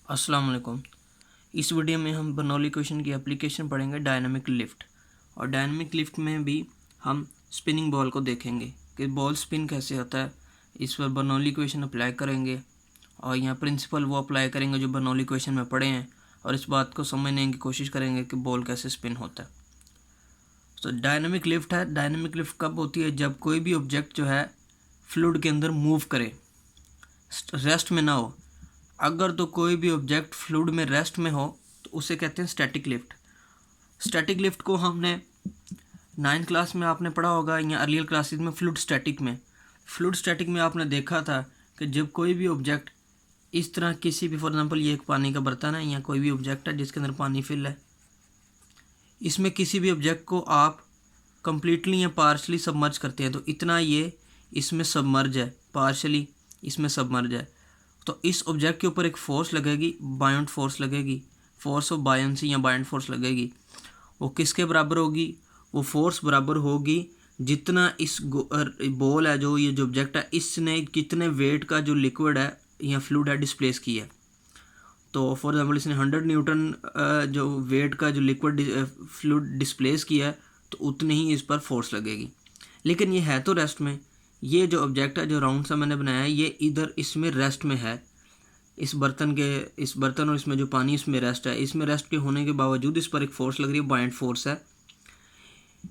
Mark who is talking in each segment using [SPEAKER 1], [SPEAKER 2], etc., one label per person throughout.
[SPEAKER 1] अस्सलाम वालेकुम। इस वीडियो में हम बर्नौली इक्वेशन की एप्लीकेशन पढ़ेंगे डायनामिक लिफ्ट। और डायनामिक लिफ्ट में भी हम स्पिनिंग बॉल को देखेंगे कि बॉल स्पिन कैसे होता है। इस पर बर्नौली इक्वेशन अप्लाई करेंगे और यहाँ प्रिंसिपल वो अप्लाई करेंगे जो बर्नौली इक्वेशन में पढ़े हैं, और इस बात को समझने की कोशिश करेंगे कि बॉल कैसे स्पिन होता है। तो डायनामिक लिफ्ट है। डायनामिक लिफ्ट कब होती है? जब कोई भी ऑब्जेक्ट जो है फ्लूइड के अंदर मूव करे, रेस्ट में ना हो। अगर तो कोई भी ऑब्जेक्ट फ्लूइड में रेस्ट में हो तो उसे कहते हैं स्टैटिक लिफ्ट। स्टैटिक लिफ्ट को हमने 9th क्लास में आपने पढ़ा होगा या अर्लियर क्लासेस में फ्लूइड स्टैटिक में। फ्लूइड स्टैटिक में आपने देखा था कि जब कोई भी ऑब्जेक्ट इस तरह किसी भी, फॉर एग्जांपल ये एक पानी का बर्तन है या कोई भी ऑब्जेक्ट है जिसके अंदर पानी फिल है, इसमें किसी भी ऑब्जेक्ट को आप कंप्लीटली या पार्शली सबमर्ज करते हैं तो इतना ये इसमें सबमर्ज है, पार्शली इसमें सबमर्ज है, तो इस ऑब्जेक्ट के ऊपर एक फोर्स लगेगी, बायोंट फोर्स लगेगी, फोर्स ऑफ बायंसी या बायोंट फोर्स लगेगी। वो किसके बराबर होगी? वो फोर्स बराबर होगी जितना इस बॉल है, जो ये जो ऑब्जेक्ट है, इसने कितने वेट का जो लिक्विड है या फ्लूइड है डिस्प्लेस किया है। तो फॉर एग्जांपल इसने 100 न्यूटन जो वेट का जो लिक्विड फ्लूइड डिस्प्लेस किया है तो उतनी ही इस पर फोर्स लगेगी। लेकिन ये है तो रेस्ट में। ये जो ऑब्जेक्ट है जो राउंड सा मैंने बनाया है ये इधर इसमें रेस्ट में है। इस बर्तन और इसमें जो पानी इसमें रेस्ट है, इसमें रेस्ट के होने के बावजूद इस पर एक फोर्स लग रही है, बायंट फोर्स है।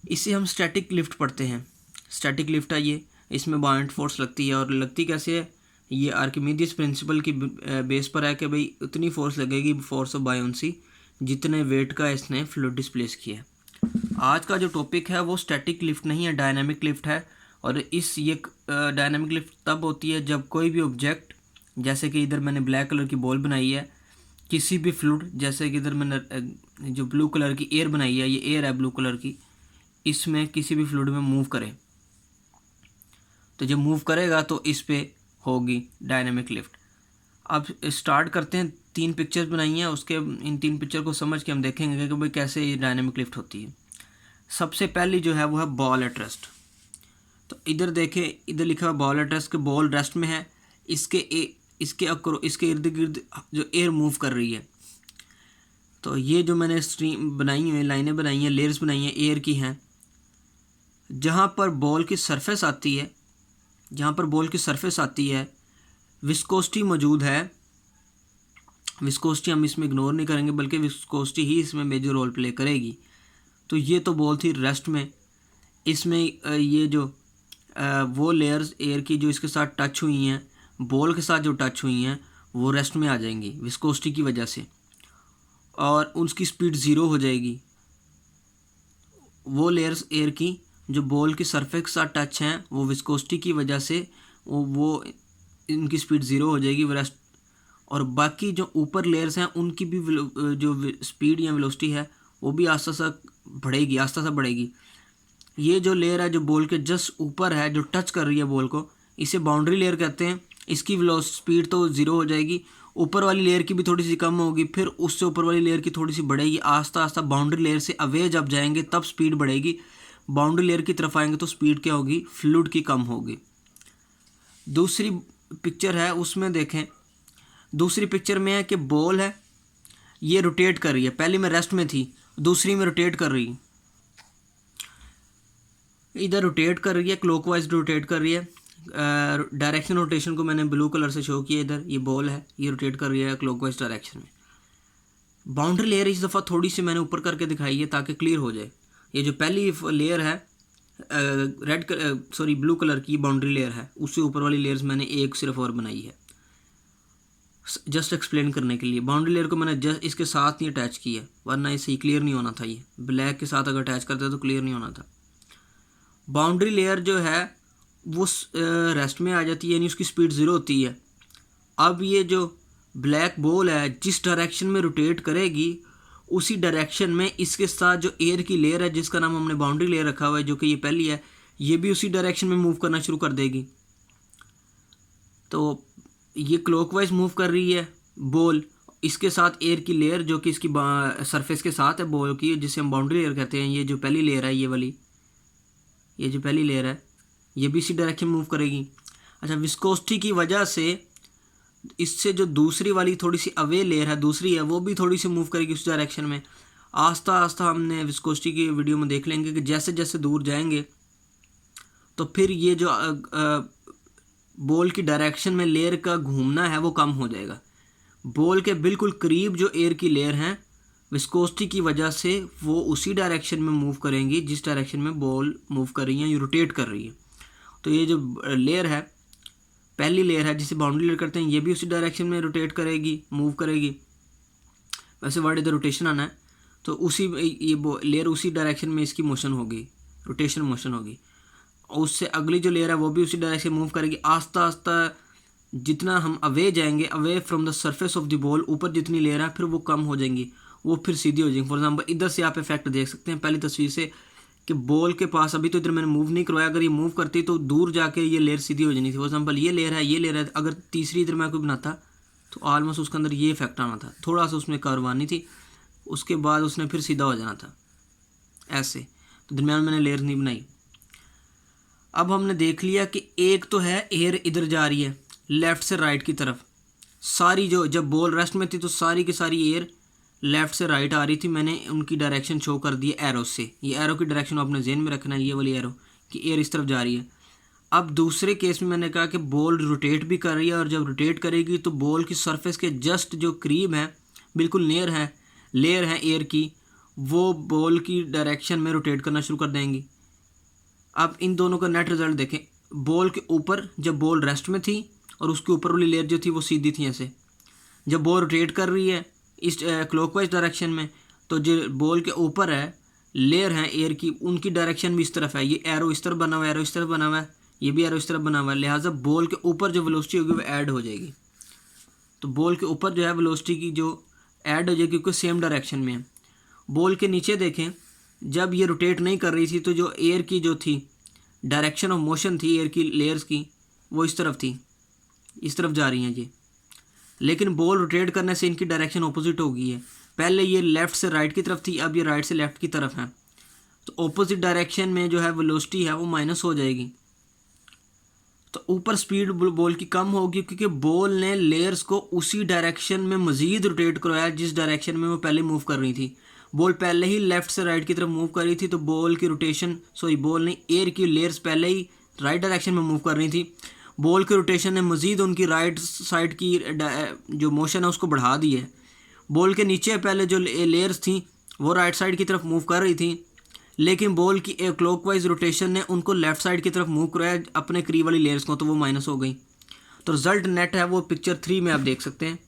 [SPEAKER 1] इसे हम स्टैटिक लिफ्ट पढ़ते हैं। स्टैटिक लिफ्ट है ये, इसमें बायंट फोर्स लगती है। और लगती कैसे है? ये आर्किमिडीज प्रिंसिपल की बेस पर है कि भाई उतनी फोर्स लगेगी, फोर्स ऑफ बायोंसी, जितने वेट का इसने फ्लूइड डिस्प्लेस किया है। आज का जो टॉपिक है वो स्टैटिक लिफ्ट नहीं है, डायनामिक लिफ्ट है। और ये डायनामिक लिफ्ट तब होती है जब कोई भी ऑब्जेक्ट, जैसे कि इधर मैंने ब्लैक कलर की बॉल बनाई है, किसी भी फ्लूइड, जैसे कि इधर मैंने जो ब्लू कलर की एयर बनाई है, ये एयर है ब्लू कलर की, इसमें किसी भी फ्लूइड में मूव करे तो जब मूव करेगा तो इस पे होगी डायनामिक लिफ्ट। अब स्टार्ट करते हैं। 3 पिक्चर्स बनाई हैं, उसके इन 3 पिक्चर को समझ के हम देखेंगे कि भाई कैसे ये डायनामिक लिफ्ट होती है। सबसे पहली जो है वो है बॉल एट रेस्ट। तो इधर देखें, इधर लिखा हुआ बॉल एट रेस्ट के बॉल रेस्ट में है, इसके इर्द गिर्द जो एयर मूव कर रही है। तो ये जो मैंने स्ट्रीम बनाई हुई, लाइनें बनाई हैं, लेयर्स बनाई हैं, एयर की हैं। जहाँ पर बॉल की सरफेस आती है, विस्कोसिटी मौजूद है। विस्कोसिटी हम इसमें इग्नोर नहीं करेंगे, बल्कि विस्कोसिटी ही इसमें मेजर रोल प्ले करेगी। तो ये तो बॉल थी रेस्ट में। इसमें ये जो वो लेयर्स एयर की जो इसके साथ टच हुई हैं, बॉल के साथ जो टच हुई हैं, वो रेस्ट में आ जाएंगी विस्कोसिटी की वजह से, और उसकी स्पीड 0 हो जाएगी। वो लेयर्स एयर की जो बॉल की सरफेस के साथ टच हैं, वो विस्कोसिटी की वजह से वो इनकी स्पीड 0 हो जाएगी, वो रेस्ट। और बाकी जो ऊपर लेयर्स हैं उनकी भी जो स्पीड या वेलोसिटी है वो भी आस्ता सा बढ़ेगी। ये जो लेयर है जो बॉल के जस्ट ऊपर है, जो टच कर रही है बॉल को, इसे बाउंड्री लेयर कहते हैं। इसकी स्पीड तो 0 हो जाएगी, ऊपर वाली लेयर की भी थोड़ी सी कम होगी, फिर उससे ऊपर वाली लेयर की थोड़ी सी बढ़ेगी। आस्ता आस्ता बाउंड्री लेयर से अवे जब जाएंगे तब स्पीड बढ़ेगी, बाउंड्री लेयर की तरफ आएंगे तो स्पीड क्या होगी? फ्लूइड की कम होगी। दूसरी पिक्चर है, उसमें देखें, दूसरी पिक्चर में है कि बॉल है, ये रोटेट कर रही है। पहली में रेस्ट में थी, दूसरी में रोटेट कर रही है। इधर रोटेट कर रही है, क्लॉकवाइज रोटेट कर रही है। डायरेक्शन रोटेशन को मैंने ब्लू कलर से शो किया। इधर ये बॉल है, ये रोटेट कर रही है क्लॉकवाइज डायरेक्शन में। बाउंड्री लेयर इस दफ़ा थोड़ी सी मैंने ऊपर करके दिखाई है ताकि क्लियर हो जाए। ये जो पहली लेयर है ब्लू कलर की बाउंड्री लेयर है, उससे ऊपर वाली लेयर्स मैंने एक सिर्फ और बनाई है जस्ट एक्सप्लेन करने के लिए। बाउंड्री लेयर को मैंने जस्ट इसके साथ नहीं अटैच किया, वरना इसे ही क्लियर नहीं होना था। ये ब्लैक के साथ अगर अटैच करते तो क्लियर नहीं होना था। बाउंड्री लेयर जो है वो रेस्ट में आ जाती है, यानी उसकी स्पीड 0 होती है। अब ये जो ब्लैक बॉल है जिस डायरेक्शन में रोटेट करेगी, उसी डायरेक्शन में इसके साथ जो एयर की लेयर है जिसका नाम हमने बाउंड्री लेयर रखा हुआ है, जो कि ये पहली है, ये भी उसी डायरेक्शन में मूव करना शुरू कर देगी। तो ये क्लॉकवाइज मूव कर रही है बॉल, इसके साथ एयर की लेयर जो कि इसकी सरफेस के साथ है बॉल की, जिसे हम बाउंड्री लेयर कहते हैं। ये जो पहली लेयर है, ये जो पहली लेयर है, ये भी इसी डायरेक्शन मूव करेगी। अच्छा, विस्कोसिटी की वजह से इससे जो दूसरी वाली थोड़ी सी अवे लेयर है दूसरी है वो भी थोड़ी सी मूव करेगी उस डायरेक्शन में। आस्ता आस्ता हमने विस्कोसिटी की वीडियो में देख लेंगे कि जैसे जैसे दूर जाएंगे तो फिर ये जो बॉल की डायरेक्शन में लेयर का घूमना है वो कम हो जाएगा। बॉल के बिल्कुल करीब जो एयर की लेयर हैं विस्कोसिटी की वजह से वो उसी डायरेक्शन में मूव करेंगी जिस डायरेक्शन में बॉल मूव कर रही है या रोटेट कर रही है। तो ये जो लेयर है पहली लेयर है जिसे बाउंड्री लेयर करते हैं ये भी उसी डायरेक्शन में रोटेट करेगी मूव करेगी। वैसे वर्ड इधर रोटेशन आना है तो उसी ये लेयर उसी डायरेक्शन में इसकी मोशन होगी, रोटेशन मोशन होगी। और उससे अगली जो लेयर है वो भी उसी डायरेक्शन मूव करेगी। आस्ता आस्ता जितना हम अवे जाएंगे away from the surface of the ball ऊपर जितनी लेयर है फिर वो कम हो जाएंगी, वो फिर सीधी हो जाएंगी। फॉर एग्जांपल इधर से आप इफेक्ट देख सकते हैं पहली तस्वीर से कि बॉल के पास अभी तो इधर मैंने मूव नहीं करवाया, अगर ये मूव करती तो दूर जाके ये लेयर सीधी हो जानी थी। फॉर एग्जांपल ये लेयर है अगर तीसरी इधर मैं कोई बनाता तो ऑलमोस्ट उसके अंदर ये इफेक्ट आना था, थोड़ा सा उसमें कर्व आनी थी, उसके बाद उसने फिर सीधा हो जाना था ऐसे। तो दरम्यान मैंने लेयर नहीं बनाई। अब हमने देख लिया कि एक तो है एयर इधर जा रही है लेफ़्ट से राइट की तरफ, सारी जो जब बॉल रेस्ट में थी तो सारी की सारी एयर लेफ़्ट से राइट आ रही थी। मैंने उनकी डायरेक्शन शो कर दी एरो से, ये एरो की डायरेक्शन अपने जेहन में रखना है, ये वाली एरो कि एयर इस तरफ जा रही है। अब दूसरे केस में मैंने कहा कि बॉल रोटेट भी कर रही है और जब रोटेट करेगी तो बॉल की सरफेस के जस्ट जो करीब है बिल्कुल लेयर है एयर की, वो बॉल की डायरेक्शन में रोटेट करना शुरू कर देंगी। अब इन दोनों का नेट रिजल्ट देखें, बॉल के ऊपर जब बॉल रेस्ट में थी और उसके ऊपर वाली लेयर जो थी वो सीधी थी ऐसे। जब बॉल रोटेट कर रही है इस क्लॉकवाइज डायरेक्शन में तो जो बॉल के ऊपर है लेयर है एयर की उनकी डायरेक्शन भी इस तरफ है, ये एरो इस तरफ बना हुआ है, एरो इस तरफ बना हुआ है, ये भी एरो इस तरफ बना हुआ है, लिहाजा बॉल के ऊपर जो वेलोसिटी होगी वो ऐड हो जाएगी। तो बॉल के ऊपर जो है वेलोसिटी की जो ऐड हो जाएगी क्योंकि सेम डायरेक्शन में है। बॉल के नीचे देखें जब ये रोटेट नहीं कर रही थी तो जो एयर की जो थी डायरेक्शन ऑफ मोशन थी एयर की लेयर्स की वो इस तरफ थी, इस तरफ जा रही हैं ये, लेकिन बॉल रोटेट करने से इनकी डायरेक्शन ऑपोजिट हो गई है। पहले ये लेफ़्ट से राइट की तरफ थी, अब ये राइट से लेफ़्ट की तरफ है, तो ऑपोजिट डायरेक्शन में जो है वेलोसिटी है वो माइनस हो जाएगी। तो ऊपर स्पीड बॉल की कम होगी क्योंकि बॉल ने लेयर्स को उसी डायरेक्शन में मज़ीद रोटेट करवाया जिस डायरेक्शन में वो पहले मूव कर रही थी। बॉल पहले ही लेफ़्ट से राइट की तरफ मूव कर रही थी तो बॉल की रोटेशन बॉल ने एयर की लेयर्स पहले ही राइट डायरेक्शन में मूव कर रही थी। बॉल के रोटेशन ने मज़ीद उनकी राइट साइड की जो मोशन है उसको बढ़ा दी है। बॉल के नीचे पहले जो लेयर्स थी वो राइट साइड की तरफ मूव कर रही थी, लेकिन बॉल की एक क्लॉकवाइज रोटेशन ने उनको लेफ़्ट साइड की तरफ मूव कराया अपने करीब वाली लेयर्स को, तो वो माइनस हो गई। तो रिज़ल्ट नेट है वो पिक्चर 3 में आप देख सकते हैं।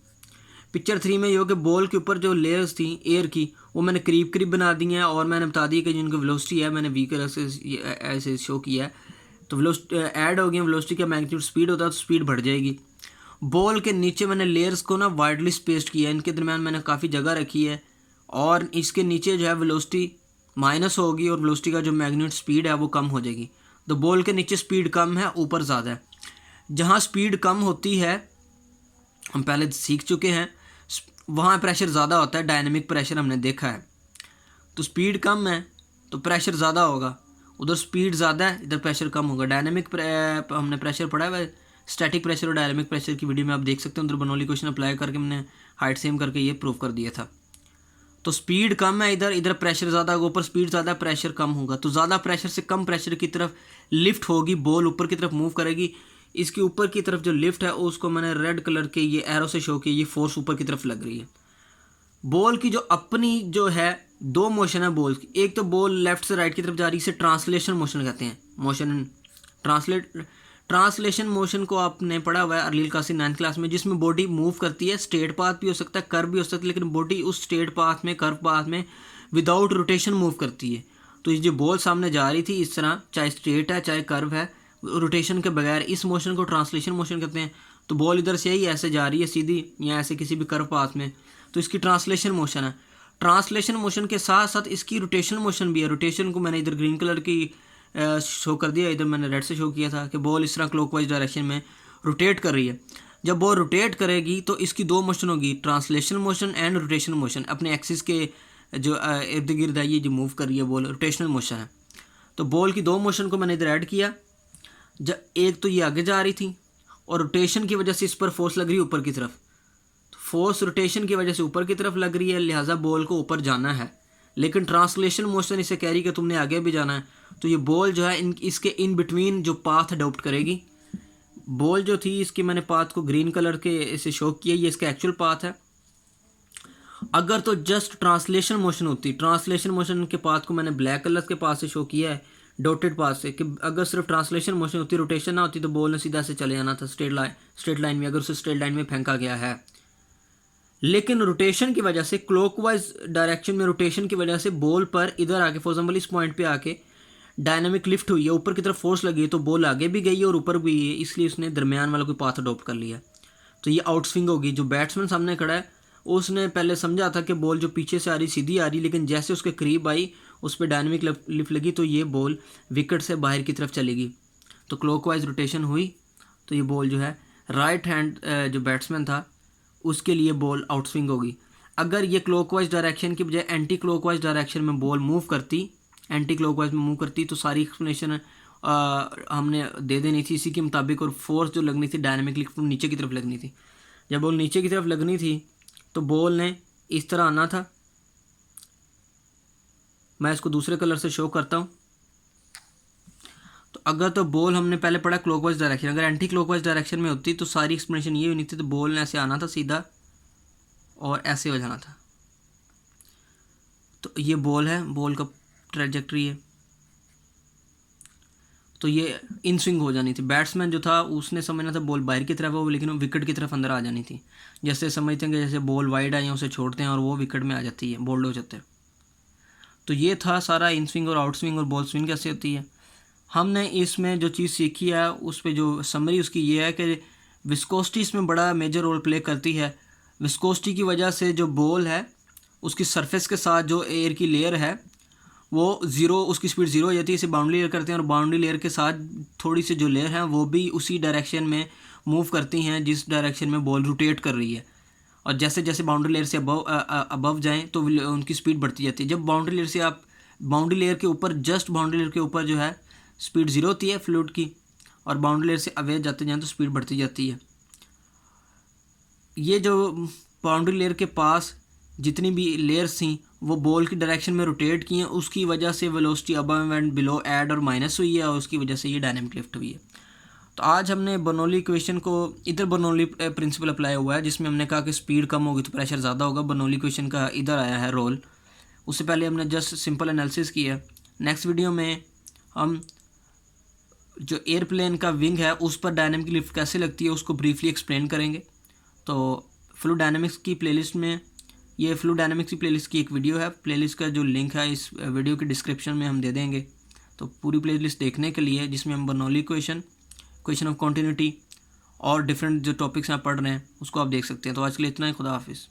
[SPEAKER 1] पिक्चर 3 में ये हो कि बॉल के ऊपर जो लेयर्स थी एयर की वो मैंने करीब करीब बना दी हैं और मैंने बता दी कि जिनकी वेलोसिटी है मैंने वी कलर से ऐसे शो किया है। तो वेलोसिटी ऐड हो गई, वेलोसिटी का मैग्नीट्यूड स्पीड होता है तो स्पीड बढ़ जाएगी। बॉल के नीचे मैंने लेयर्स को ना वाइडली स्पेस्ड किया है, इनके दरमियान मैंने काफ़ी जगह रखी है और इसके नीचे जो है वेलोसिटी माइनस होगी और वेलोसिटी का जो मैग्नीट्यूड स्पीड है वो कम हो जाएगी। तो बॉल के नीचे स्पीड कम है, ऊपर ज़्यादा है। जहाँ स्पीड कम होती है हम पहले सीख चुके हैं, वहाँ प्रेशर ज़्यादा होता है, डायनेमिक प्रेशर हमने देखा है। तो स्पीड कम है तो प्रेशर ज़्यादा होगा, उधर स्पीड ज़्यादा है इधर प्रेशर कम होगा। डायनेमिक हमने प्रेशर पढ़ा है, स्टैटिक प्रेशर और डायनेमिक प्रेशर की वीडियो में आप देख सकते हैं, उधर बर्नौली क्वेश्चन अप्लाई करके मैंने हाइट सेम करके ये प्रूव कर दिया था। तो स्पीड कम है इधर प्रेशर ज़्यादा होगा, ऊपर स्पीड ज़्यादा प्रेशर कम होगा, तो ज़्यादा प्रेशर से कम प्रेशर की तरफ लिफ्ट होगी, बॉल ऊपर की तरफ मूव करेगी। इसकी ऊपर की तरफ जो लिफ्ट है उसको मैंने रेड कलर के ये एरो से शो किया, ये फोर्स ऊपर की तरफ लग रही है। बॉल की जो अपनी जो है दो मोशन है बॉल की, एक तो बॉल लेफ्ट से राइट की तरफ जा रही है, इसे ट्रांसलेशन मोशन कहते हैं। मोशन ट्रांसलेशन मोशन को आपने पढ़ा हुआ है अर्लील कासी 9th क्लास में, जिसमें बॉडी मूव करती है, स्ट्रेट पाथ भी हो सकता है, कर्व भी हो सकता है, लेकिन बॉडी उस स्ट्रेट पाथ में कर्व पाथ में विदाउट रोटेशन मूव करती है। तो ये जो बॉल सामने जा रही थी इस तरह, चाहे स्ट्रेट है चाहे कर्व है, रोटेशन के बगैर, इस मोशन को ट्रांसलेशन मोशन कहते हैं। तो बॉल इधर से ही ऐसे जा रही है सीधी या ऐसे किसी भी कर्व पाथ में, तो इसकी ट्रांसलेशन मोशन है। ट्रांसलेशन मोशन के साथ साथ इसकी रोटेशन मोशन भी है। रोटेशन को मैंने इधर ग्रीन कलर की शो कर दिया, इधर मैंने रेड से शो किया था कि बॉल इस तरह क्लॉकवाइज डायरेक्शन में रोटेट कर रही है। जब बॉल रोटेट करेगी तो इसकी दो मोशन होगी, translation motion and rotation motion. अपने एक्सिस के जो इर्द गिर्द है ये जो मूव कर रही है बॉल, रोटेशनल मोशन है। तो बॉल की दो मोशन को मैंने इधर ऐड किया। जब एक तो ये आगे जा रही थी और रोटेशन की वजह से इस पर फोर्स लग रही है ऊपर की तरफ, तो फोर्स रोटेशन की वजह से ऊपर की तरफ लग रही है, लिहाजा बॉल को ऊपर जाना है। लेकिन ट्रांसलेशन मोशन इसे कह रही कि तुमने आगे भी जाना है, तो ये बॉल जो है इसके इन बिटवीन जो पाथ अडॉप्ट करेगी। बॉल जो थी इसकी मैंने पाथ को ग्रीन कलर के इसे शो किया, ये इसका एक्चुअल पाथ है। अगर तो जस्ट ट्रांसलेशन मोशन होती, ट्रांसलेशन मोशन के पाथ को मैंने ब्लैक कलर के पाथ से शो किया है, डॉटेड पाथ से, कि अगर सिर्फ ट्रांसलेशन मोशन होती, रोटेशन ना होती, तो बॉल ने सीधा से चले जाना था स्ट्रेट लाइन में, अगर उसे स्ट्रेट लाइन में फेंका गया है। लेकिन रोटेशन की वजह से, क्लॉकवाइज डायरेक्शन में रोटेशन की वजह से बॉल पर इधर आके, फॉर एग्जाम्पल इस पॉइंट पे आके डायनामिक लिफ्ट हुई है, ऊपर की तरफ फोर्स लगी है, तो बॉल आगे भी गई है और ऊपर भी है, इसलिए उसने दरमियान वाला कोई पाथ अडॉप्ट कर लिया। तो ये आउट स्विंग होगी। जो बैट्समैन सामने खड़ा है उसने पहले समझा था कि बॉल जो पीछे से आ रही सीधी आ रही, लेकिन जैसे उसके करीब आई उस पर डायनामिक लिफ्ट लगी, तो ये बॉल विकेट से बाहर की तरफ चलेगी। तो क्लॉकवाइज रोटेशन हुई, तो ये बॉल जो है राइट हैंड जो बैट्समैन था उसके लिए बॉल आउट स्विंग होगी। अगर ये क्लॉकवाइज डायरेक्शन की बजाय एंटी क्लॉकवाइज डायरेक्शन में बॉल मूव करती, एंटी क्लॉकवाइज में मूव करती, तो सारी एक्सप्लेनेशन हमने दे देनी थी इसी के मुताबिक, और फोर्स जो लगनी थी डायनामिक लिफ्ट नीचे की तरफ लगनी थी। जब बॉल नीचे की तरफ लगनी थी तो बॉल ने इस तरह आना था। मैं इसको दूसरे कलर से शो करता हूँ। तो अगर तो बॉल हमने पहले पढ़ा क्लॉकवाइज डायरेक्शन, अगर एंटी क्लॉकवाइज डायरेक्शन में होती तो सारी एक्सप्लेनेशन ये होनी थी, तो बॉल ने ऐसे आना था सीधा और ऐसे हो जाना था। तो ये बॉल है, बॉल का ट्रैजेक्टरी है, तो ये इन स्विंग हो जानी थी। बैट्समैन जो था उसने समझना था बॉल बाहर की तरफ है, वो लेकिन वो विकेट की तरफ अंदर आ जानी थी। जैसे समझते हैं कि जैसे बॉल वाइड आई है उसे छोड़ते हैं और वो विकेट में आ जाती है, बोल्ड हो जाते हैं। तो ये था सारा इन स्विंग और आउट स्विंग और बॉल स्विंग कैसे होती है। हमने इसमें जो चीज़ सीखी है उस पर जो समरी उसकी ये है कि विस्कोसिटी इसमें बड़ा मेजर रोल प्ले करती है। विस्कोसिटी की वजह से जो बॉल है उसकी सरफेस के साथ जो एयर की लेयर है वो ज़ीरो, उसकी स्पीड ज़ीरो हो जाती है, इसे बाउंड्री लेयर करते हैं, और बाउंड्री लेयर के साथ थोड़ी सी जो लेयर हैं वो भी उसी डायरेक्शन में मूव करती हैं जिस डायरेक्शन में बॉल रोटेट कर रही है। और जैसे जैसे बाउंड्री लेयर से अबव जाएं तो उनकी स्पीड बढ़ती जाती है। जब बाउंड्री लेयर से आप बाउंड्री लेयर के ऊपर, जस्ट बाउंड्री लेयर के ऊपर जो है स्पीड ज़ीरो होती है फ्लूइड की, और बाउंड्री लेयर से अवे जाते जाएँ तो स्पीड बढ़ती जाती है। ये जो बाउंड्री लेयर के पास जितनी भी लेयर्स थी वो बॉल की डायरेक्शन में रोटेट की हैं, उसकी वजह से velocity above and below add और माइनस हुई है, और उसकी वजह से ये डायनामिक लिफ्ट हुई है। तो आज हमने बर्नौली इक्वेशन को, इधर बर्नौली प्रिंसिपल अप्लाई हुआ है जिसमें हमने कहा कि स्पीड कम होगी तो प्रेशर ज़्यादा होगा। बर्नौली इक्वेशन का इधर आया है रोल। उससे पहले हमने जस्ट सिंपल एनालिसिस किया है। नेक्स्ट वीडियो में हम जो एयरप्लेन का विंग है उस पर डायनामिक लिफ्ट कैसे लगती है उसको ब्रीफली एक्सप्लेन करेंगे। तो फ्लूइड डायनामिक्स की प्लेलिस्ट में, ये फ्लूइड डायनामिक्स की प्लेलिस्ट की एक वीडियो है, प्लेलिस्ट का जो लिंक है इस वीडियो के डिस्क्रिप्शन में हम दे देंगे। तो पूरी प्लेलिस्ट देखने के लिए, जिसमें हम Bernoulli equation, equation of continuity और डिफरेंट जो टॉपिक्स आप पढ़ रहे हैं उसको आप देख सकते हैं। तो आज के लिए इतना ही। खुदा हाफिज़।